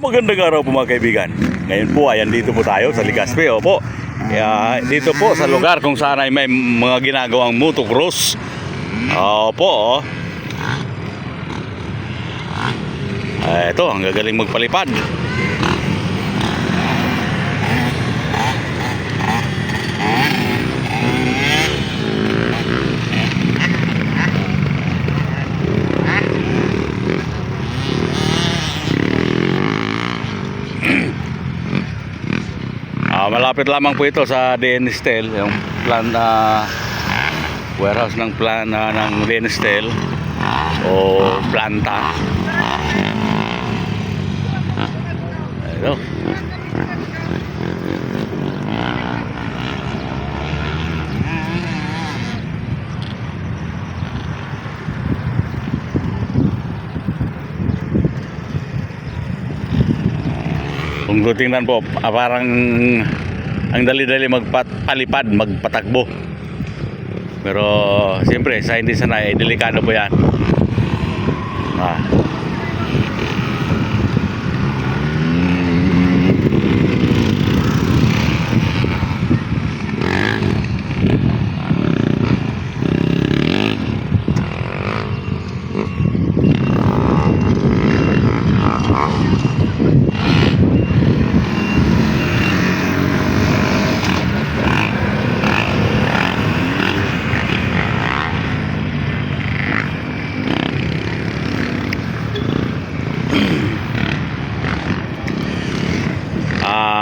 Magandang araw po mga kaibigan. Ngayon po ayan dito po tayo sa Legazpi. Opo. Dito po sa lugar kung saan ay may mga ginagawang motocross. Opo. Ito, ang gagaling magpalipad. Malapit lamang po ito sa DNSTEL, yung plant warehouse ng plant ng DNSTEL o planta. Ito. Kung tingnan po, parang ang dali-dali magpalipad, magpatakbo. Pero siyempre sa hindi sanay, delikado po yan.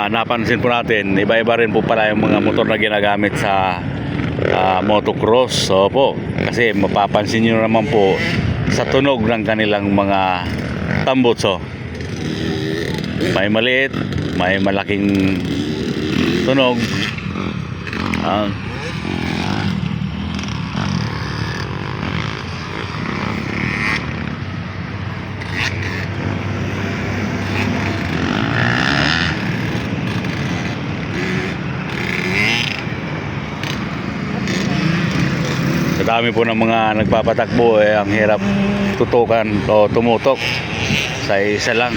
Napansin po natin, iba-iba rin po pala yung mga motor na ginagamit sa motocross. Opo, kasi mapapansin nyo naman po sa tunog ng kanilang mga tambutso. May maliit, may malaking tunog. Dami po ng mga nagpapatakbo, ang hirap tutukan o tumutok sa isa lang.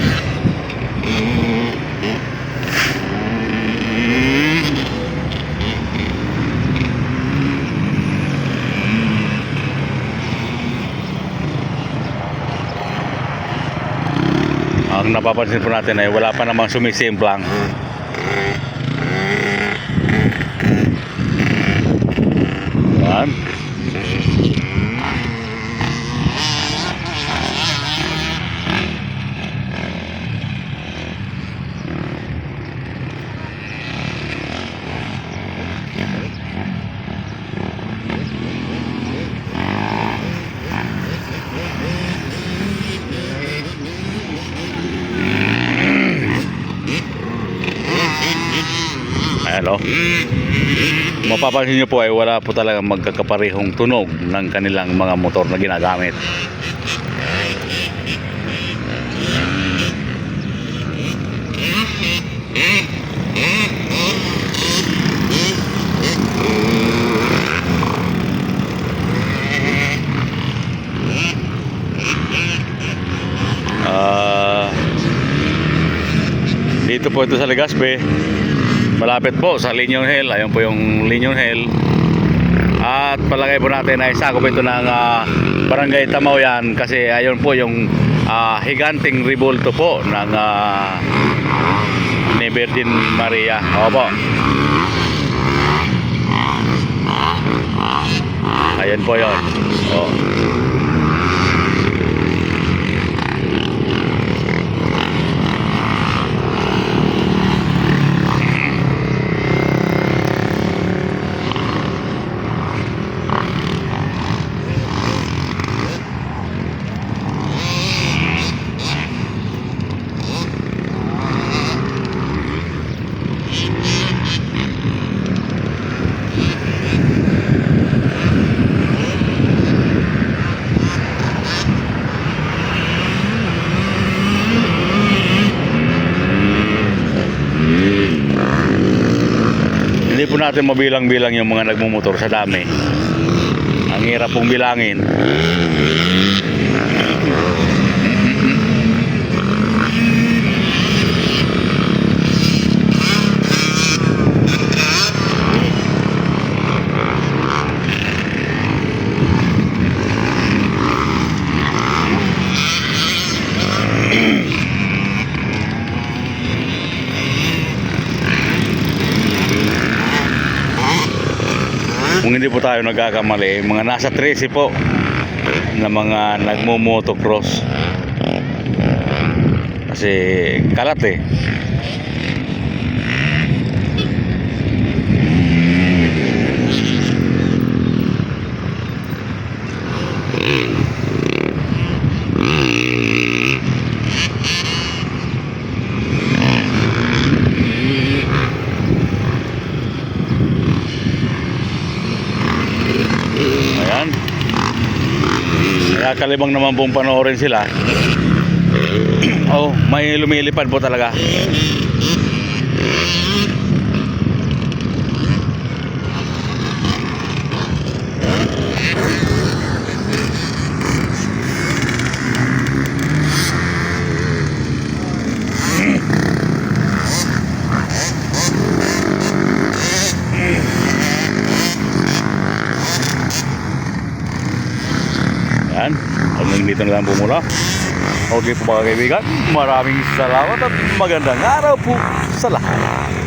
Ang napapansin po natin ay wala pa namang sumisimplang. Yan. Ayan o. Mapapansin nyo po ay wala po talagang magkakaparehong tunog ng kanilang mga motor na ginagamit. Dito po ito sa Legazpi, malapit po sa Linyong Hill. Ayun po yung Linyong Hill. At palagay po natin ay sakop ito ng Barangay Tamauyan, kasi ayun po yung higanting rebulto po ng ni Virgin Maria. Opo. Ayun po yun. Hindi po natin mabilang-bilang yung mga nagmumotor sa dami. Ang hirap pong bilangin. kung hindi po tayo nagkakamali, mga nasa 13 po na mga nagmo-motocross. Kasi kalat eh. Ayan. Kaya kalibang naman pong panoorin sila. Oh, may lumilipad po talaga. Yan, hanggang dito na lang po muna. Okay po mga kaibigan, maraming salamat at magandang araw po sa lahat.